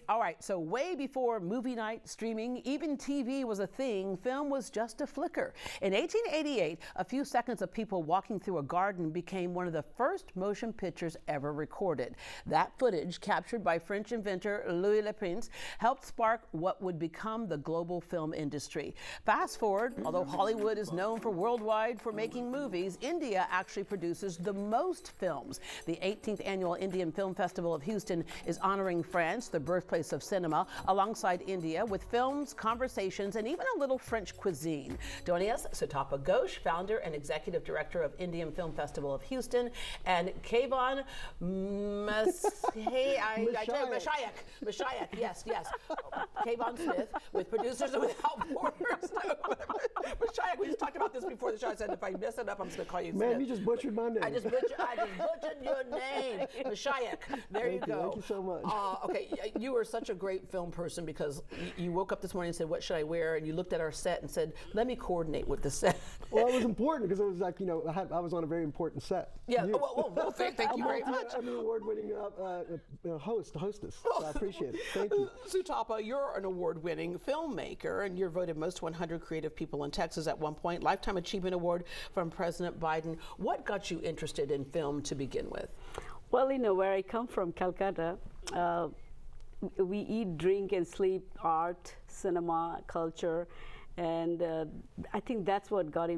All right, so way before movie night, streaming, even TV was a thing, film was just a flicker. In 1888, a few seconds of people walking through a garden became one of the first motion pictures ever recorded. That footage, captured by French inventor Louis Le Prince, helped spark what would become the global film industry. Fast forward, although Hollywood is known worldwide for making movies, India actually produces the most films. The 18th annual Indian Film Festival of Houston is honoring France, the birthplace of cinema, alongside India, with films, conversations, and even a little French cuisine. Joining us, Sutapa Ghosh, founder and executive director of Indian Film Festival of Houston, and Keyvan Mashayek, yes. Keyvan Smith, with Producers Without Borders. Mashayek, we just talked about this before the show. I said if I mess it up, I'm just going to call you Smith. Man, you just butchered my name. I just butchered your name. Mashayek. There you go. Thank you so much. Okay, you were such a great film person because you woke up this morning and said, what should I wear? And you looked at our set and said, let me coordinate with the set. Well, it was important because it was like, I was on a very important set. Yeah, well, thank you very much. I'm an award-winning hostess. So I appreciate it. Thank you. Sutapa, you're an award-winning filmmaker, and you're voted most 100 creative people in Texas at one point, Lifetime Achievement Award from President Biden. What got you interested in film to begin with? Well, where I come from, Calcutta, we eat, drink, and sleep art, cinema, culture, and I think that's what got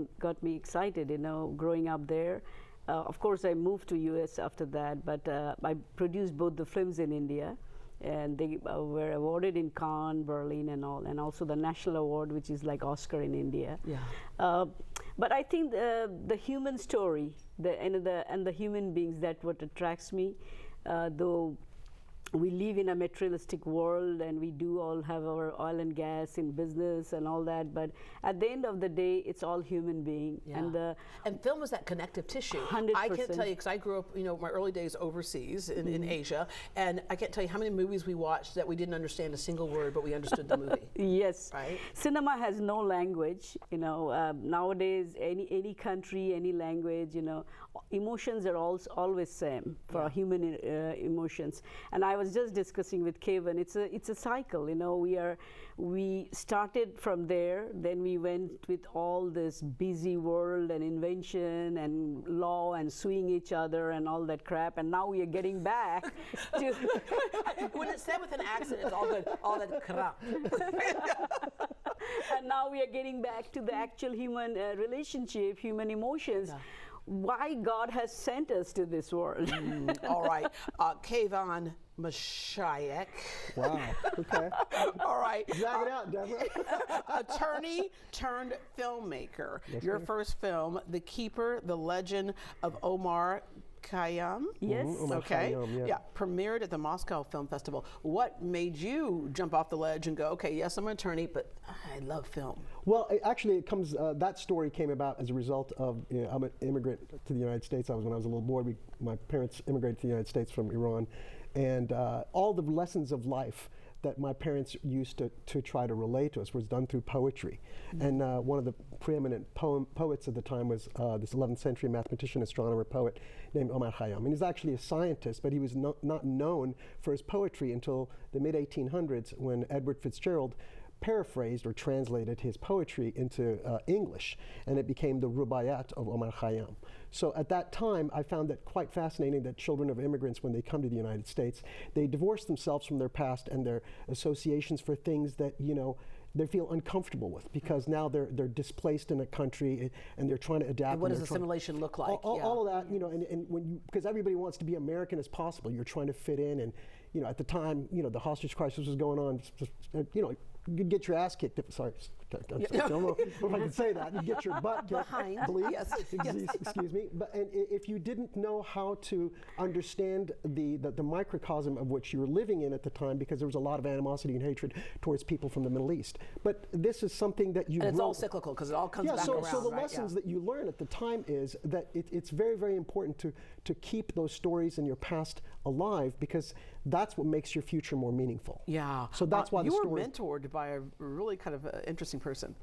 me excited, growing up there. Of course, I moved to US after that, but I produced both the films in India, and they were awarded in Cannes, Berlin, and all, and also the national award, which is like Oscar in India. Yeah. But I think the human story, and the human beings, that what attracts me, though we live in a materialistic world and we do all have our oil and gas in business and all that, but at the end of the day, it's all human being. Yeah. And film is that connective tissue. 100%. I can't tell you, because I grew up, my early days overseas in Asia, and I can't tell you how many movies we watched that we didn't understand a single word, but we understood the movie. Yes. Right? Cinema has no language. Nowadays, any country, any language, emotions are always same for human emotions. And I was just discussing with Keyvan, it's a cycle. We started from there, then we went with all this busy world and invention and law and suing each other and all that crap, and now we are getting back to when it's said with an accent, it's all good, all that crap. And now we are getting back to the actual human relationship, human emotions. Yeah. Why God has sent us to this world. All right, Keyvan Mashayek. Wow, okay. All right. Drag it out, Deborah. Attorney turned filmmaker. Yes, Your ma'am. first film, The Keeper, The Legend of Omar Khayyam. Yes. Omar Okay. Khayyam, yeah. Premiered at the Moscow Film Festival. What made you jump off the ledge and go, okay, yes, I'm an attorney, but I love film? Well, it comes. That story came about as a result of I'm an immigrant to the United States. When I was a little boy. My parents immigrated to the United States from Iran, and all the lessons of life that my parents used to try to relate to us was done through poetry. Mm-hmm. And one of the preeminent poets at the time was this 11th century mathematician, astronomer, poet named Omar Khayyam. And he's actually a scientist, but he was not known for his poetry until the mid-1800s, when Edward Fitzgerald paraphrased or translated his poetry into English, and it became the Rubaiyat of Omar Khayyam. So at that time, I found that quite fascinating that children of immigrants, when they come to the United States, they divorce themselves from their past and their associations for things that, they feel uncomfortable with, because now they're displaced in a country and they're trying to adapt. And what does assimilation look like? All of that, and when because everybody wants to be American as possible, you're trying to fit in, and at the time, the hostage crisis was going on, you'd get your ass kicked. Sorry, I don't know if I can say that. You get your butt kicked. Behind. Yes. Excuse me. But if you didn't know how to understand the microcosm of which you were living in at the time, because there was a lot of animosity and hatred towards people from the Middle East. But this is something that you. And it's all cyclical, because it all comes back around. So the lessons that you learn at the time is that it's very, very important to keep those stories in your past alive, because that's what makes your future more meaningful. Yeah. So that's why you were mentored by a really kind of interesting person.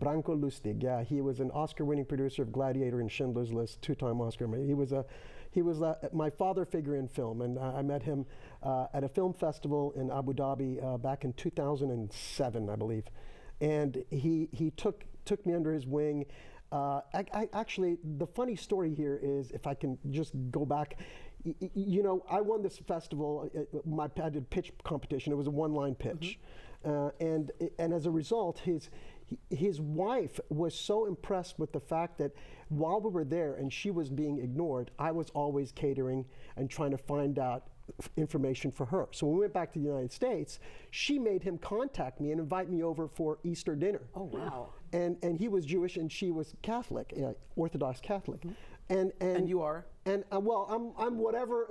Branko Lustig, yeah, he was an Oscar-winning producer of Gladiator and Schindler's List, two-time Oscar. He He was my father figure in film, and I met him at a film festival in Abu Dhabi back in 2007, I believe. And he took me under his wing. Actually, the funny story here is, if I can just go back, you know, I won this festival. I did pitch competition. It was a one-line pitch, and as a result, his wife was so impressed with the fact that while we were there and she was being ignored, I was always catering and trying to find out information for her. So when we went back to the United States, she made him contact me and invite me over for Easter dinner. Oh, wow. And he was Jewish and she was Catholic, Orthodox Catholic. And you are? And well, I'm whatever.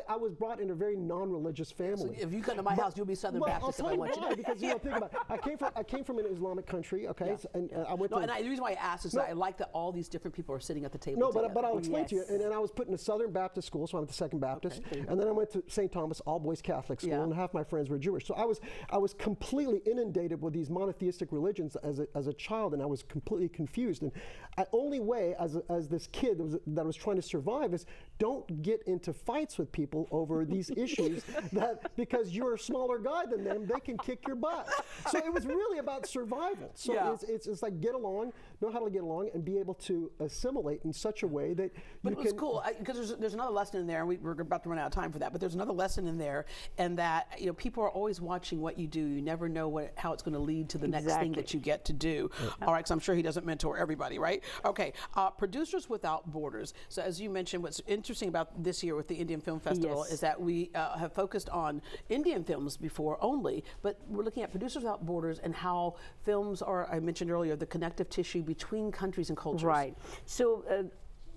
I was brought in a very non-religious family. So if you come to my house, you'll be Southern well, Baptist. I'll tell you if I want why, you. because you know, think about it. I came from an Islamic country. Okay, Yeah. so, and I went No, to. and the reason why I asked is that I like that all these different people are sitting at the table. No, together. but I'll explain to you. Yes. And I was put in a Southern Baptist school, so I went to Second Baptist, Okay. and then I went to St. Thomas All Boys Catholic School, Yeah. and half my friends were Jewish. So I was completely inundated with these monotheistic religions as a child, and I was completely confused. And the only way, as this kid that was trying to survive, is don't get into fights with people over these issues. That because you're a smaller guy than them, they can kick your butt. So it was really about survival. So Yeah. it's like get along, know how to get along, and be able to assimilate in such a way that But you it was can. cool because there's another lesson in there, and we're about to run out of time for that. But there's another lesson in there, and that people are always watching what you do. You never know how it's going to lead to the next thing Exactly. that you get to do. All right, because I'm sure he doesn't mentor everybody, right? Okay, Producers Without Borders. So as you mentioned, what's interesting about this year with the Indian Film Festival Yes. is that we have focused on Indian films before only, but we're looking at Producers Without Borders and how films are, I mentioned earlier, the connective tissue between countries and cultures. Right. So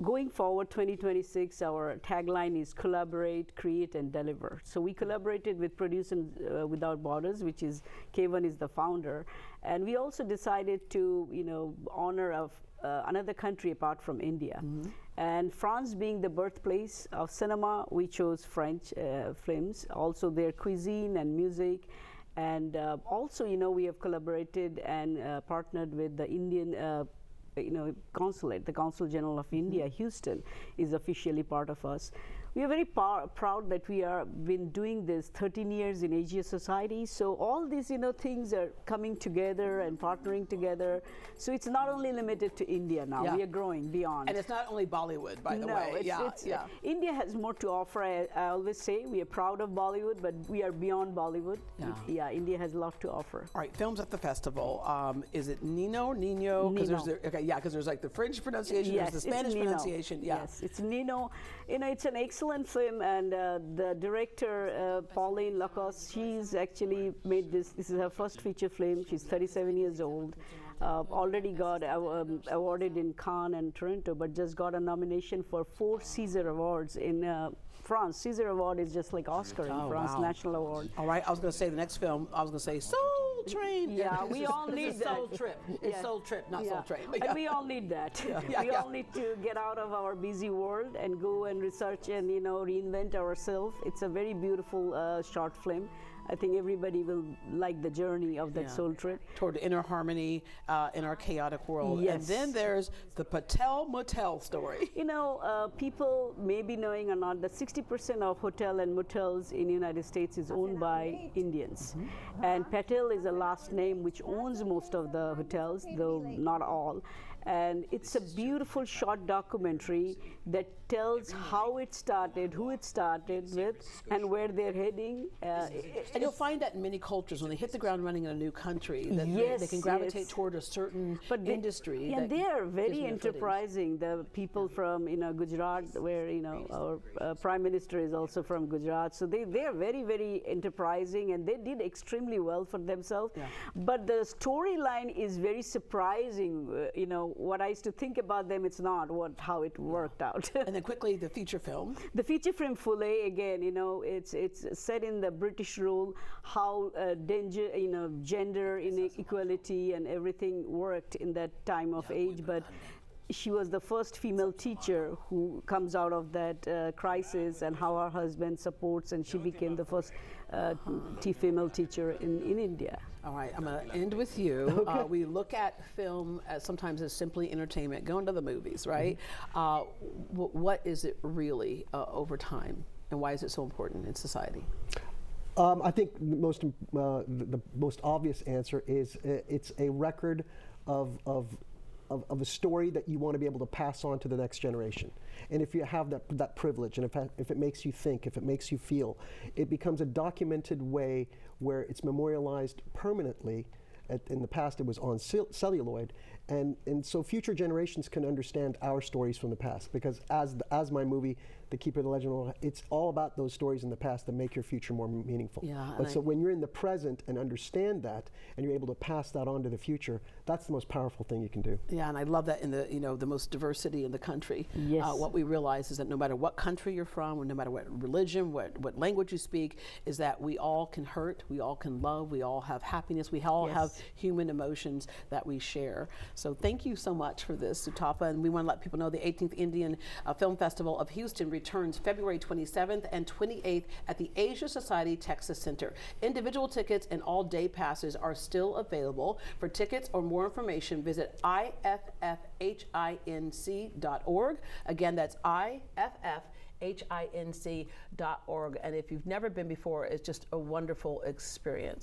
going forward, 2026, our tagline is collaborate, create, and deliver. So we collaborated with Producers Without Borders, which is Kevan is the founder, and we also decided to honor of another country apart from India. And France being the birthplace of cinema, we chose French films, also their cuisine and music. And also, we have collaborated and partnered with the Indian consulate. The Consul General of India, Houston, is officially part of us. We are very proud that we are been doing this 13 years in Asia Society. So all these things are coming together and partnering together. So it's not only limited to India now. Yeah. We are growing beyond. And it's not only Bollywood, by the way. It's India has more to offer. I always say we are proud of Bollywood, but we are beyond Bollywood. Yeah. India has a lot to offer. All right, films at the festival. Is it Nino? Because there's like the French pronunciation, Yes, there's the it's Spanish Nino. pronunciation. Yeah. Yes, it's Nino. It's an excellent film, and the director Pauline Lacoste, she's actually made this. This is her first feature film. She's 37 years old. Already got awarded in Cannes and Toronto, but just got a nomination for 4 César Awards in France. César Award is just like Oscar in France, wow. national award. All right, I was going to say the next film, I was going to say Soul Train. Yeah, we all need It's that. Soul Trip. It's Yeah. Soul Trip, not Soul Train. But And yeah. we all need that. Yeah, we all need to get out of our busy world and go and research and reinvent ourselves. It's a very beautiful short film. I think everybody will like the journey of that soul trip. Toward inner harmony in our chaotic world. Yes. And then there's the Patel Motel story. People may be knowing or not that 60% of hotel and motels in the United States is owned by Indians. And Patel is a last name which owns most of the hotels, though not all. And it's a beautiful short documentary that tells how it started, who it started with, and where they're heading. And you'll find that in many cultures, when they hit the ground running in a new country, that they can Yes, gravitate yes. toward a certain But industry. Yeah, that they are gives very them their footings. enterprising. The people from Gujarat, where our Prime Minister is also from Gujarat, so they are very, very enterprising, and they did extremely well for themselves. Yeah. But the storyline is very surprising. What I used to think about them, it's not how it worked out. And then quickly, the feature film. The feature film Fulé, again, it's set in the British rule, how gender inequality and everything worked in that time of age. But she was the first female teacher who comes out of that crisis, and how her husband supports, and she became the first female teacher in India. All right, I'm going to end with you. We look at film as sometimes as simply entertainment, going to the movies, right? What is it really over time, and why is it so important in society? I think the most obvious answer is it's a record of a story that you want to be able to pass on to the next generation. And if you have that privilege, and if it makes you think, if it makes you feel, it becomes a documented way where it's memorialized permanently. In the past, it was on celluloid, and so future generations can understand our stories from the past. Because as my movie, The Keeper of the Legend, it's all about those stories in the past that make your future more meaningful. Yeah, but so when you're in the present and understand that, and you're able to pass that on to the future, that's the most powerful thing you can do. Yeah, and I love that in the most diversity in the country. Yes. What we realize is that no matter what country you're from, or no matter what religion, what language you speak, is that we all can hurt, we all can love, we all have happiness, we all have human emotions that we share. So thank you so much for this, Sutapa, and we want to let people know the 18th Indian Film Festival of Houston returns February 27th and 28th at the Asia Society Texas Center. Individual tickets and all-day passes are still available. For tickets or more information, visit iffhinc.org. Again, that's iffhinc.org. And if you've never been before, it's just a wonderful experience.